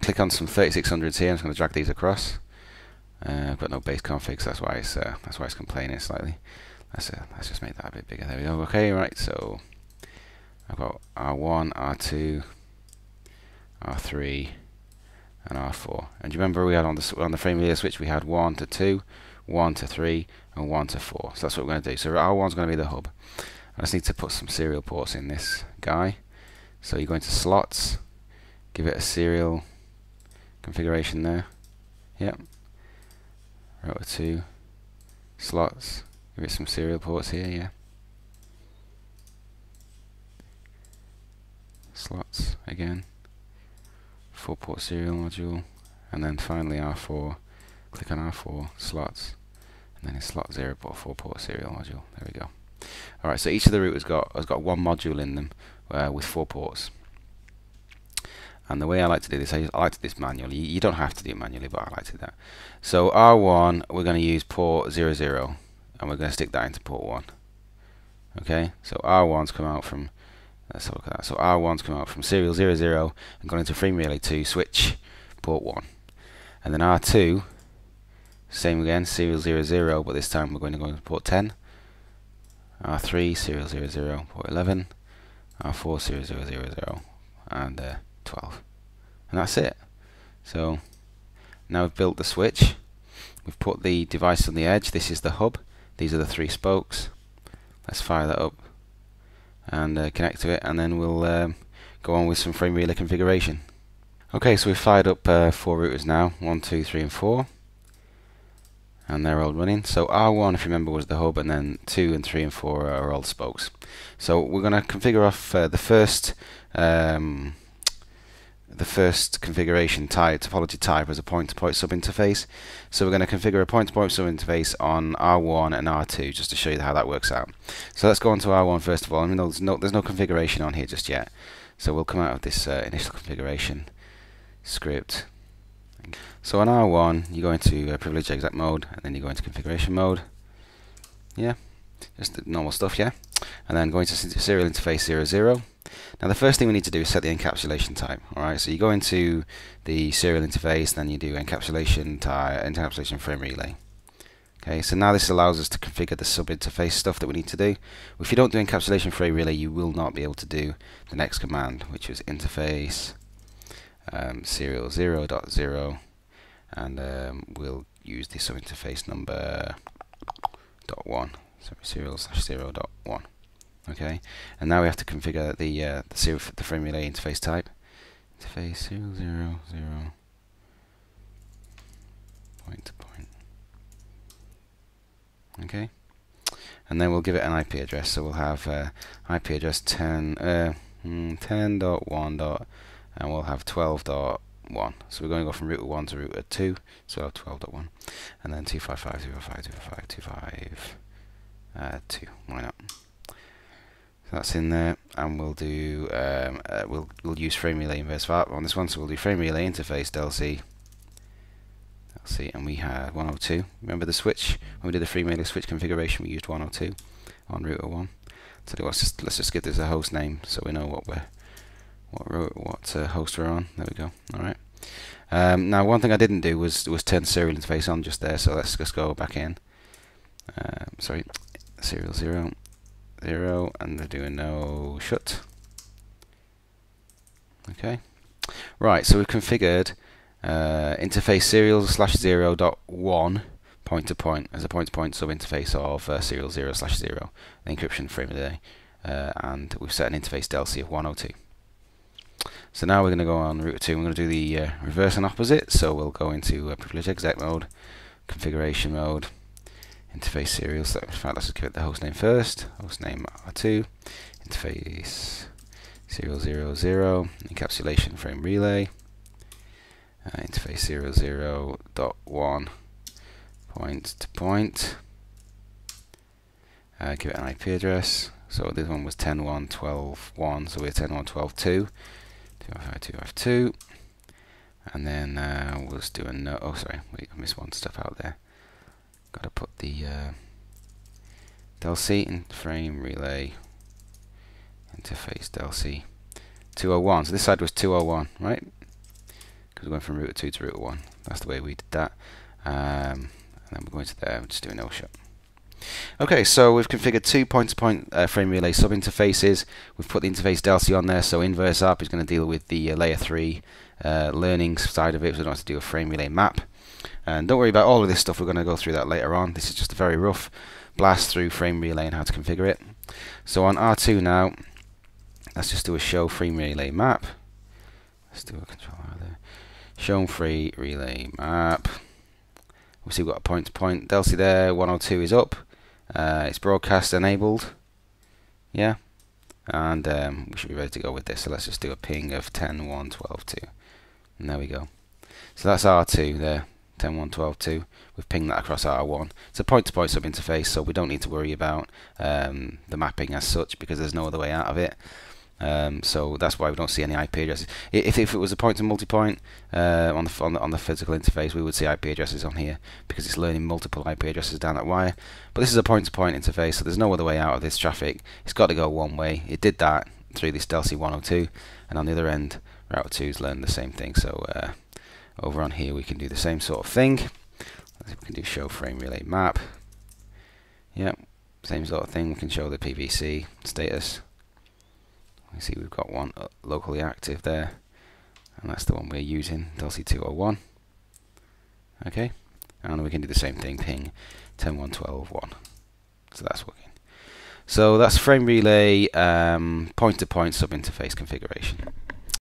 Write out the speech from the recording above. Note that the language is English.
click on some 3600s here. I'm just going to drag these across. I've got no base config, so that's why it's complaining slightly. Let's just make that a bit bigger. There we go. Okay, right. So I've got R1, R2, R3, and R4. And do you remember we had on the frame relay switch we had 1 to 2, 1 to 3, and 1 to 4. So that's what we're going to do. So R1 is going to be the hub. I just need to put some serial ports in this guy. So you go into slots, give it a serial configuration there. Yep. Router 2, slots, give it some serial ports here, yeah. Slots again, 4-port serial module, and then finally R4, click on R4, slots, and then in slot 0 port 4-port serial module. There we go. Alright, so each of the routers has got one module in them with 4 ports. And the way I like to do this, I like to do this manually. You don't have to do it manually, but I like to do that. So R1, we're going to use port 00, and we're going to stick that into port 1. Okay, so R1's come out from, let's have a look at that. So R1's come out from serial 00 and gone into frame relay 2 switch port 1. And then R2, same again, serial 00, but this time we're going to go into port 10. R3, serial 00, port 11. R4, serial 000, and 12. And that's it. So now we've built the switch. We've put the device on the edge. This is the hub. These are the 3 spokes. Let's fire that up and connect to it, and then we'll go on with some frame relay configuration. Okay, so we've fired up 4 routers now, 1, 2, 3, and 4, and they're all running. So R1, if you remember, was the hub, and then 2 and 3 and 4 are all the spokes. So we're going to configure off the first configuration topology type as a point-to-point subinterface. So we're going to configure a point-to-point subinterface on R1 and R2 just to show you how that works out. So let's go on to R1 first of all. I mean, there's no configuration on here just yet. So we'll come out of this initial configuration script. So on R1, you go into privilege exec mode, and then you go into configuration mode. Yeah, just the normal stuff, yeah. And then go into serial interface 00. Now the first thing we need to do is set the encapsulation type. Alright, so you go into the serial interface, then you do encapsulation type, encapsulation frame relay. Okay, so now this allows us to configure the subinterface stuff that we need to do. If you don't do encapsulation frame relay, you will not be able to do the next command, which is interface serial 0.0, and we'll use the subinterface number .1. So serial /0.1. Okay, and now we have to configure the frame relay interface type. Interface serial 0, 0, point to point. Okay, and then we'll give it an IP address. So we'll have IP address 10.1. And we'll have 12.1. So we're going to go from router 1 to router 2. So we'll have 12.1, and then 255.255.255.2. Why not? That's in there, and we'll do we'll use frame relay inverse VARP on this one. So we'll do frame relay interface delc, and we had 102. Remember the switch when we did the frame relay switch configuration? We used 102 on router 1. So let's just give this a host name so we know what host we're on. There we go. All right. Now one thing I didn't do was turn the serial interface on just there. So let's just go back in. Sorry, serial 0. 0, and we're doing no shut. Okay, right, so we've configured interface serial /0.1 point to point as a point to point subinterface of serial 0/0, the encryption frame relay, and we've set an interface delc of 102. So now we're going to go on router 2. We're going to do the reverse and opposite. So we'll go into privilege exec mode, configuration mode, interface serial. So in fact, let's just give it the hostname first. Hostname R2, interface serial 00, encapsulation frame relay, interface serial 0.1 point to point. Give it an IP address. So this one was 10.1.12.1, so we're 10.1.12.2, 255.252, and then we'll just do a no. Oh, sorry, wait, I missed one step out there. Got to put the delc in frame relay interface delc 201. So this side was 201, right? because we're going from router 2 to router 1. That's the way we did that. And then we're going to there, we're just doing no shut. Okay, so we've configured two point-to-point frame relay sub-interfaces. We've put the interface DELSI on there, so Inverse App is going to deal with the layer 3 learning side of it, so we don't have to do a frame relay map. And don't worry about all of this stuff, we're going to go through that later on. This is just a very rough blast through frame relay and how to configure it. So on R2 now, let's just do a show frame relay map. Let's do a control R there. Show free relay map. We see we've got a point-to-point DELSI there. 102 is up. It's broadcast enabled. Yeah. And we should be ready to go with this. So let's just do a ping of 10.1.12.2. And there we go. So that's R2 there. 10.1.12.2. We've pinged that across R1. It's a point-to-point sub-interface, so we don't need to worry about the mapping as such because there's no other way out of it. So that's why we don't see any IP addresses. If it was a point-to-multipoint on the physical interface, we would see IP addresses on here because it's learning multiple IP addresses down that wire. But this is a point-to-point interface, so there's no other way out of this traffic. It's got to go one way. It did that through this DELSI 102, and on the other end, router 2's learned the same thing. So over on here, we can do the same sort of thing. We can do show frame relay map. Yep, same sort of thing. We can show the PVC status. You see we've got one locally active there, and that's the one we're using, DELSI 201. Okay, and we can do the same thing, ping 10.1.12.1. So that's working. So that's frame relay point-to-point sub-interface configuration.